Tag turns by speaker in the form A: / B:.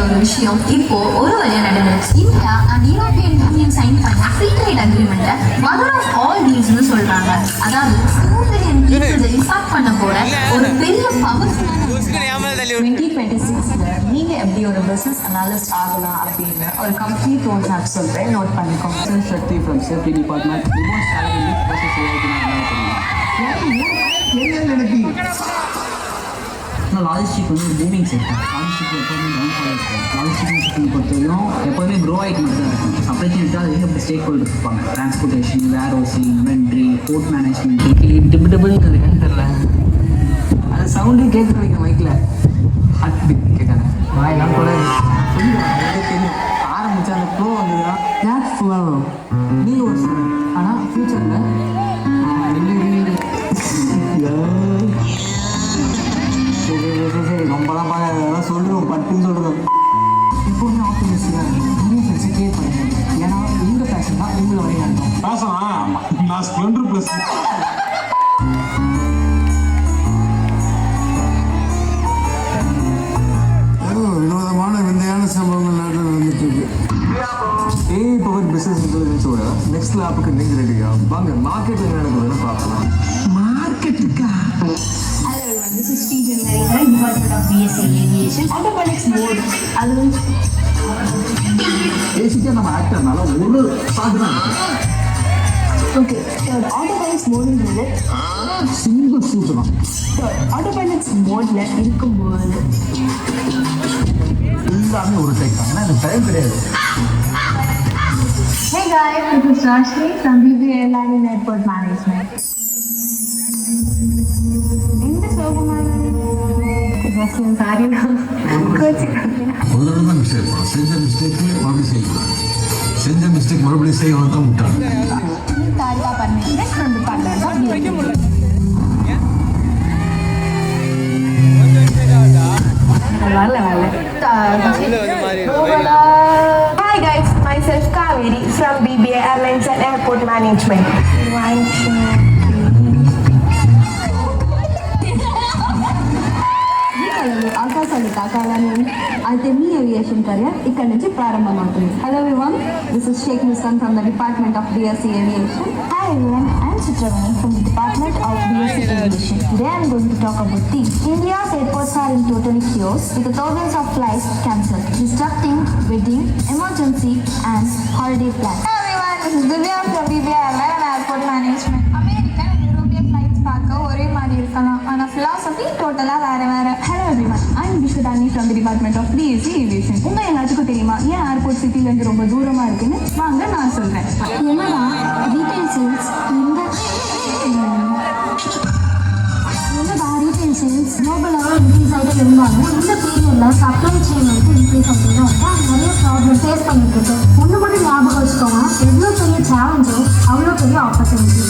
A: ஒரு விஷயம் இப்போ ஒரு வழியா நடந்துச்சு. India and European Union sign பண்ண ஃப்ரீ ட்ரேட் அக்ரிமெண்ட்டை மதர் ஆஃப் ஆல் டீல்ஸ்னு சொல்றாங்க. அதாவது சூரியன் இம்பாக்ட் பண்ண போற ஒரு பெரிய பவர்ஃபுல்லான
B: 2026ல நீங்க எப்படி ஒரு பிசினஸ் அனாலிஸ்ட் ஆகலாம் அப்படின்னு ஒரு கம்ப்ளீட் ரோட் மேப் சொல்றேன், நோட் பண்ணிக்கோங்க.
C: சக்தி ஃப்ரம் சேஃப்டி டிபார்ட்மெண்ட் லாஜிஸ்டிக் வந்து ஒரு பூமிங் செக்டர். லாஜிஸ்டிக் எப்போதுமே டவுன்ஃபால் இருக்கும். லாஜிஸ்டிக் ஷிப்பிங் பொறுத்தவரையும் எப்போதுமே க்ரோ ஆகிட்டு மட்டும் தான் இருக்கும். சப்ளை செயின் எடுத்தால் அது எப்படி ஸ்டேக் ஹோல்டர் இருப்பாங்க. Transportation, warehousing, inventory, port management. டிப்பு டிப்புன்னு இருக்குன்னு தெரில, அது சவுண்டே கேட்க வைக்கும் மைக்கில். ஹார்ட் பீட் கேட்காது வாயெல்லாம் கூட தெரியும். ஆரம்பிச்சு அந்த ஃப்ளோ வந்துதான் கேட் ஃப்ளோ நீங்கள் ஒரு சார். ஆனால் ஃப்யூச்சரில் சரி ரொம்பலாம் அதெல்லாம் சொல்கிறோம், பட்டுன்னு சொல்கிறோம். எப்போதுமே ஆப்போசிட்டாக நிறைய ஃப்ரெண்ட்ஸை கிரியேட் பண்ணுங்க. ஏன்னா உங்கள் பேஷன் தான் உங்களை வரையும் நடக்கும்.
D: பேசலாம் நான் ஸ்ப்ளெண்டர் ப்ளஸ்
E: வினோதமான விந்தையான சம்பவங்கள் நாட்டில் நடந்துட்டு இருக்கு.
C: ஏஐ பவர் பிஸ்னஸ் இன்டெலிஜென்ஸோட நெக்ஸ்ட் லேப்புக்கு நீங்கள் ரெடியா? வாங்க மார்க்கெட்டில் நடக்குதுன்னு பார்க்கலாம்.
E: மார்க்கெட்டுக்கா?
A: This is Srijan Narendra, Department of BSc Aviation. Autopilot mode. அது
C: பேசிக்காக நம்ம ஆக்டர்னால ஒரு சாதனம்.
A: ஓகே, autopilot மோடுங்கிறது
C: சிங்கிள் சூட்டு தான்.
A: autopilot மோடில் இருக்கும்போது
C: எல்லாமே ஒரு டைப் தான். ஏன்னா அது டைம் கிடையாது.
A: Hey guys, this is Rashmi from BBA Airline and Airport Management.
E: ஒரு தடவை தான் மிஸ்டேக் பண்ணணும். செஞ்ச மிஸ்டேக்கு மறுபடியும் செய்யக்கூடாது. செஞ்ச மிஸ்டேக் மறுபடியும் செய்யணும் தான் முட்டாள்.
F: Hi guys, myself Kaveri from BBA Airlines and Airport Management.
B: అవకాశాలు తాకాలని అయితే మీ ఏవియేషన్ కరియర్ ఇక్కడ నుంచి ప్రారంభమవుతుంది. Hello everyone, this is Sheikh Muskan from the department of BSc Aviation.
A: Hi everyone, I am Chitravani from the Department of BSc Aviation. Today I am going to talk about the India's airports are in totally chaos with thousands of flights cancelled, disrupting wedding, emergency and holiday plans.
F: Hi everyone, this is Divya from BBA Airline and Airport Management. American and European flights பார்க்க ஒரே மாதிரி இருக்கலாம், ஆனால் philosophy டோட்டலாக வேறு வேறு.
B: Hello everyone, I am Vishwadhani from the department of BSc Aviation. உங்கள் எல்லாத்துக்கும் தெரியுமா ஏன் ஏர்போர்ட் சிட்டிலேருந்து ரொம்ப தூரமாக இருக்குன்னு? வாங்க நான் சொல்கிறேன்.
A: என்னடா ரீட்டைல் சேல்ஸ் குளோபலாக இன்க்ரீஸ் ஆகிட்டு இருந்தாலும் இந்த பீரியடில் சப்ளை செயின் வந்து இன்க்ரீஸ் ஆகிட்டு நிறைய ப்ராப்ளம் ஃபேஸ் பண்ணிட்டு இருக்கு. ஒன்று மட்டும் ஞாபகம் வச்சுக்கோங்க, எவ்வளோ பெரிய சேலஞ்சோ அவ்வளோ பெரிய ஆப்பர்ச்சுனிட்டி.